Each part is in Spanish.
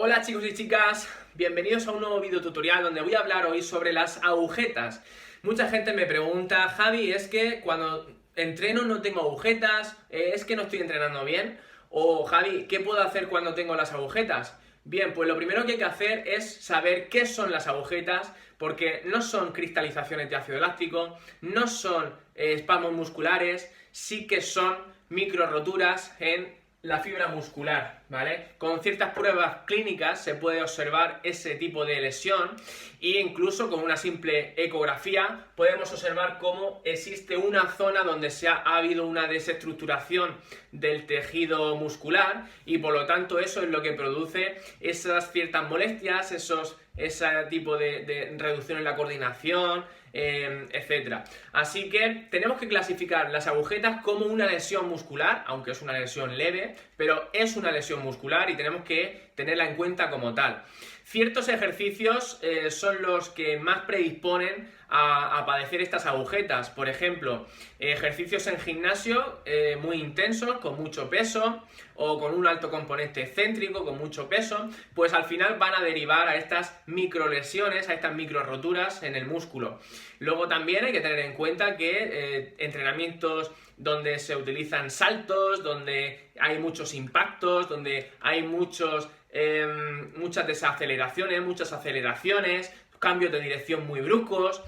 Hola chicos y chicas, bienvenidos a un nuevo video tutorial donde voy a hablar hoy sobre las agujetas. Mucha gente me pregunta, Javi, es que cuando entreno no tengo agujetas, es que no estoy entrenando bien, o Javi, ¿qué puedo hacer cuando tengo las agujetas? Bien, pues lo primero que hay que hacer es saber qué son las agujetas, porque no son cristalizaciones de ácido láctico, no son espasmos musculares, sí que son micro roturas en la fibra muscular, ¿vale? Con ciertas pruebas clínicas se puede observar ese tipo de lesión e incluso con una simple ecografía podemos observar cómo existe una zona donde ha habido una desestructuración del tejido muscular y por lo tanto eso es lo que produce esas ciertas molestias, ese tipo de reducción en la coordinación, etcétera. Así que tenemos que clasificar las agujetas como una lesión muscular, aunque es una lesión leve, pero es una lesión muscular y tenemos que tenerla en cuenta como tal. Ciertos ejercicios son los que más predisponen a padecer estas agujetas. Por ejemplo, ejercicios en gimnasio muy intensos, con mucho peso, o con un alto componente excéntrico, con mucho peso, pues al final van a derivar a estas microlesiones, a estas micro roturas en el músculo. Luego también hay que tener en cuenta que entrenamientos donde se utilizan saltos, donde hay muchos impactos, donde hay muchas desaceleraciones, muchas aceleraciones, cambios de dirección muy bruscos,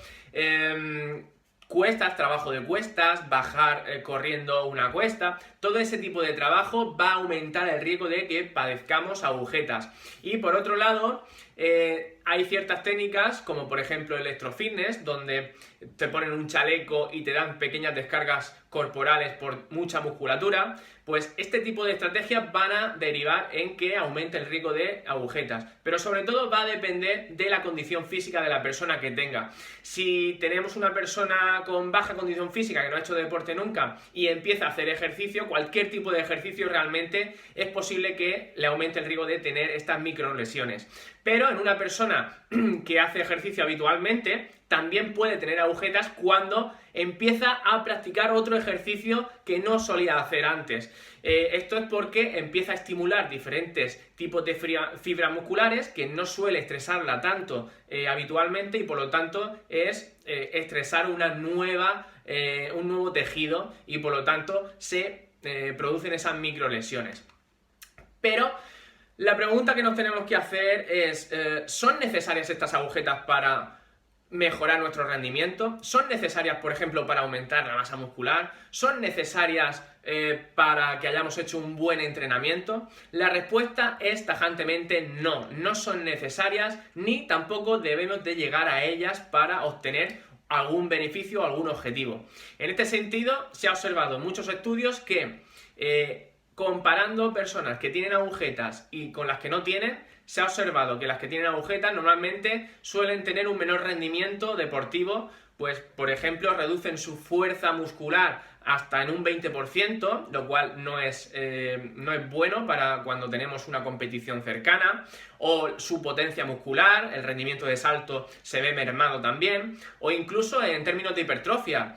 cuestas, trabajo de cuestas, bajar corriendo una cuesta, todo ese tipo de trabajo va a aumentar el riesgo de que padezcamos agujetas. Y por otro lado, hay ciertas técnicas, como por ejemplo electrofitness, donde te ponen un chaleco y te dan pequeñas descargas corporales por mucha musculatura, pues este tipo de estrategias van a derivar en que aumente el riesgo de agujetas. Pero sobre todo va a depender de la condición física de la persona que tenga. Si tenemos una persona con baja condición física que no ha hecho deporte nunca y empieza a hacer ejercicio, cualquier tipo de ejercicio realmente es posible que le aumente el riesgo de tener estas microlesiones. Pero en una persona que hace ejercicio habitualmente, también puede tener agujetas cuando empieza a practicar otro ejercicio que no solía hacer antes. Esto es porque empieza a estimular diferentes tipos de fibras musculares que no suele estresarla tanto habitualmente y por lo tanto es estresar un nuevo tejido y por lo tanto se producen esas microlesiones. Pero la pregunta que nos tenemos que hacer es, ¿son necesarias estas agujetas para mejorar nuestro rendimiento? ¿Son necesarias, por ejemplo, para aumentar la masa muscular? ¿Son necesarias para que hayamos hecho un buen entrenamiento? La respuesta es tajantemente no, no son necesarias ni tampoco debemos de llegar a ellas para obtener algún beneficio o algún objetivo. En este sentido, se ha observado en muchos estudios que comparando personas que tienen agujetas y con las que no tienen, se ha observado que las que tienen agujetas normalmente suelen tener un menor rendimiento deportivo, pues por ejemplo reducen su fuerza muscular hasta en un 20%, lo cual no es bueno para cuando tenemos una competición cercana, o su potencia muscular, el rendimiento de salto se ve mermado también, o incluso en términos de hipertrofia.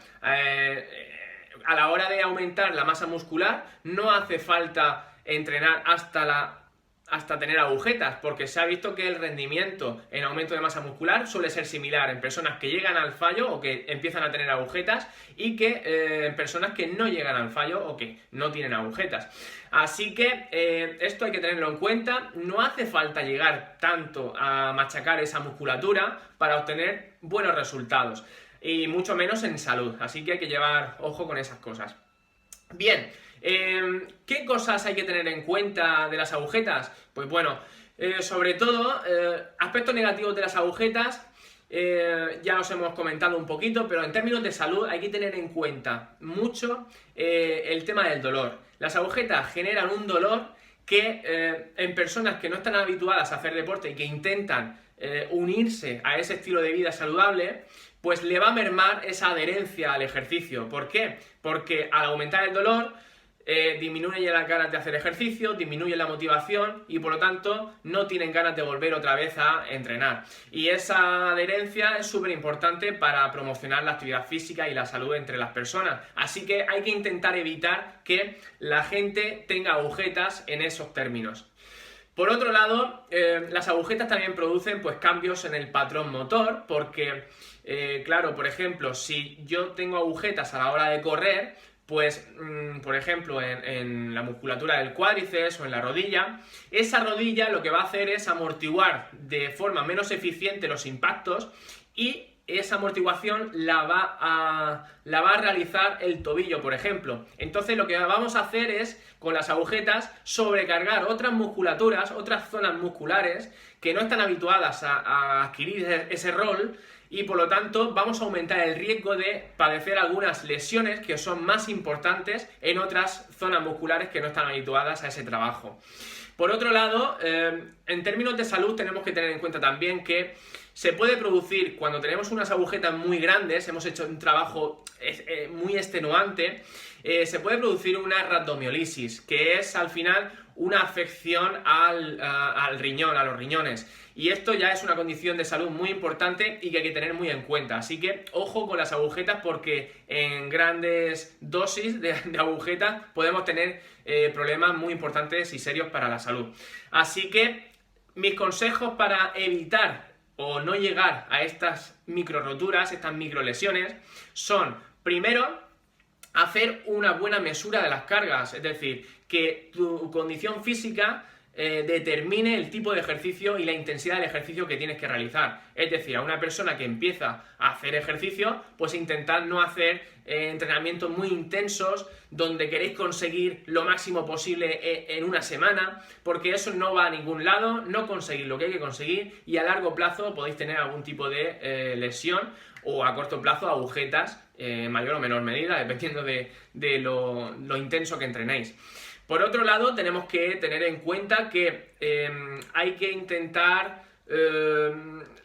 A la hora de aumentar la masa muscular no hace falta entrenar hasta tener agujetas, porque se ha visto que el rendimiento en aumento de masa muscular suele ser similar en personas que llegan al fallo o que empiezan a tener agujetas y que en personas que no llegan al fallo o que no tienen agujetas. Así que esto hay que tenerlo en cuenta, no hace falta llegar tanto a machacar esa musculatura para obtener buenos resultados. Y mucho menos en salud, así que hay que llevar ojo con esas cosas. Bien, ¿qué cosas hay que tener en cuenta de las agujetas? Pues bueno, sobre todo, aspectos negativos de las agujetas, ya los hemos comentado un poquito, pero en términos de salud hay que tener en cuenta mucho el tema del dolor. Las agujetas generan un dolor que en personas que no están habituadas a hacer deporte y que intentan unirse a ese estilo de vida saludable, pues le va a mermar esa adherencia al ejercicio. ¿Por qué? Porque al aumentar el dolor disminuye las ganas de hacer ejercicio, disminuye la motivación y por lo tanto no tienen ganas de volver otra vez a entrenar. Y esa adherencia es súper importante para promocionar la actividad física y la salud entre las personas. Así que hay que intentar evitar que la gente tenga agujetas en esos términos. Por otro lado, las agujetas también producen pues cambios en el patrón motor, porque, claro, por ejemplo, si yo tengo agujetas a la hora de correr, pues, por ejemplo, en la musculatura del cuádriceps o en la rodilla, esa rodilla lo que va a hacer es amortiguar de forma menos eficiente los impactos y esa amortiguación la va a realizar el tobillo, por ejemplo. Entonces lo que vamos a hacer es, con las agujetas, sobrecargar otras musculaturas, otras zonas musculares que no están habituadas a adquirir ese rol, y por lo tanto vamos a aumentar el riesgo de padecer algunas lesiones que son más importantes en otras zonas musculares que no están habituadas a ese trabajo. Por otro lado, en términos de salud tenemos que tener en cuenta también que se puede producir, cuando tenemos unas agujetas muy grandes, hemos hecho un trabajo muy extenuante, se puede producir una rhabdomiolisis, que es al final una afección al riñón, a los riñones. Y esto ya es una condición de salud muy importante y que hay que tener muy en cuenta. Así que ojo con las agujetas, porque en grandes dosis de agujetas podemos tener problemas muy importantes y serios para la salud. Así que mis consejos para evitar o no llegar a estas micro roturas, estas micro lesiones, son, primero, hacer una buena mesura de las cargas, es decir, que tu condición física determine el tipo de ejercicio y la intensidad del ejercicio que tienes que realizar. Es decir, a una persona que empieza a hacer ejercicio, pues intentar no hacer entrenamientos muy intensos donde queréis conseguir lo máximo posible en una semana, porque eso no va a ningún lado, no conseguís lo que hay que conseguir y a largo plazo podéis tener algún tipo de lesión, o a corto plazo agujetas en mayor o menor medida, dependiendo de lo intenso que entrenéis. Por otro lado, tenemos que tener en cuenta que hay que intentar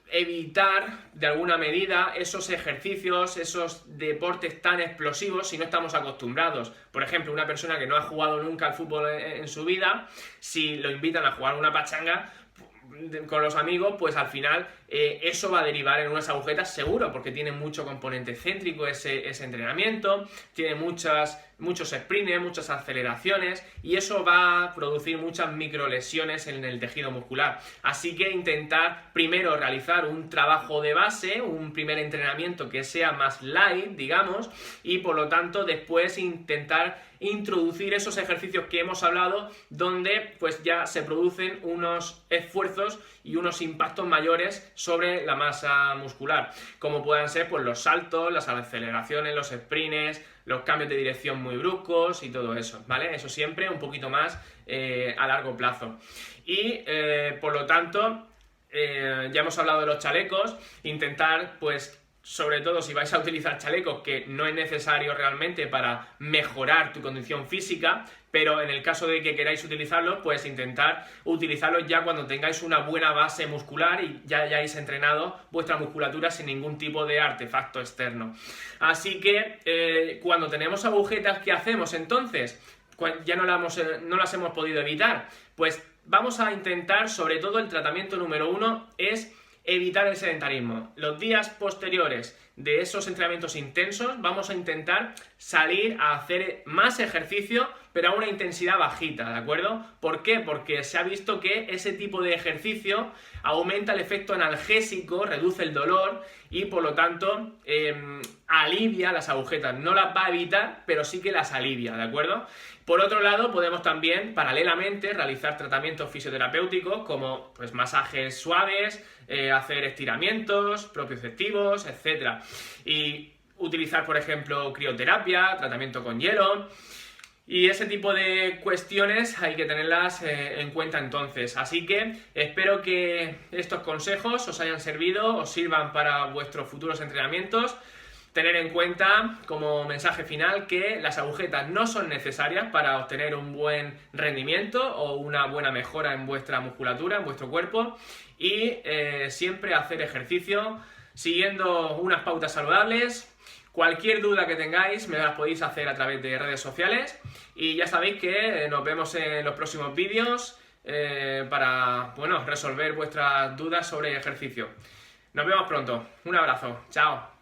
evitar de alguna medida esos ejercicios, esos deportes tan explosivos si no estamos acostumbrados. Por ejemplo, una persona que no ha jugado nunca al fútbol en su vida, si lo invitan a jugar una pachanga con los amigos, pues al final eso va a derivar en unas agujetas seguro, porque tiene mucho componente céntrico ese entrenamiento, tiene muchos sprints, muchas aceleraciones, y eso va a producir muchas microlesiones en el tejido muscular. Así que intentar primero realizar un trabajo de base, un primer entrenamiento que sea más light, digamos, y por lo tanto después intentar introducir esos ejercicios que hemos hablado, donde pues ya se producen unos esfuerzos y unos impactos mayores sobre la masa muscular, como puedan ser pues los saltos, las aceleraciones, los sprints, los cambios de dirección muy bruscos y todo eso, ¿vale? Eso siempre un poquito más a largo plazo. Y por lo tanto, ya hemos hablado de los chalecos, intentar pues, sobre todo si vais a utilizar chalecos, que no es necesario realmente para mejorar tu condición física, pero en el caso de que queráis utilizarlos, pues intentar utilizarlos ya cuando tengáis una buena base muscular y ya hayáis entrenado vuestra musculatura sin ningún tipo de artefacto externo. Así que cuando tenemos agujetas, ¿qué hacemos entonces? Ya no las hemos podido evitar. Pues vamos a intentar, sobre todo el tratamiento número 1 es evitar el sedentarismo. Los días posteriores de esos entrenamientos intensos vamos a intentar salir a hacer más ejercicio, pero a una intensidad bajita, ¿de acuerdo? ¿Por qué? Porque se ha visto que ese tipo de ejercicio aumenta el efecto analgésico, reduce el dolor y por lo tanto alivia las agujetas. No las va a evitar, pero sí que las alivia, ¿de acuerdo? Por otro lado, podemos también, paralelamente, realizar tratamientos fisioterapéuticos como pues, masajes suaves, hacer estiramientos propioceptivos, etc. Y utilizar, por ejemplo, crioterapia, tratamiento con hielo. Y ese tipo de cuestiones hay que tenerlas en cuenta entonces. Así que espero que estos consejos os hayan servido, os sirvan para vuestros futuros entrenamientos. Tener en cuenta como mensaje final que las agujetas no son necesarias para obtener un buen rendimiento o una buena mejora en vuestra musculatura, en vuestro cuerpo, y siempre hacer ejercicio siguiendo unas pautas saludables. Cualquier duda que tengáis me las podéis hacer a través de redes sociales y ya sabéis que nos vemos en los próximos vídeos para resolver vuestras dudas sobre ejercicio. Nos vemos pronto. Un abrazo. Chao.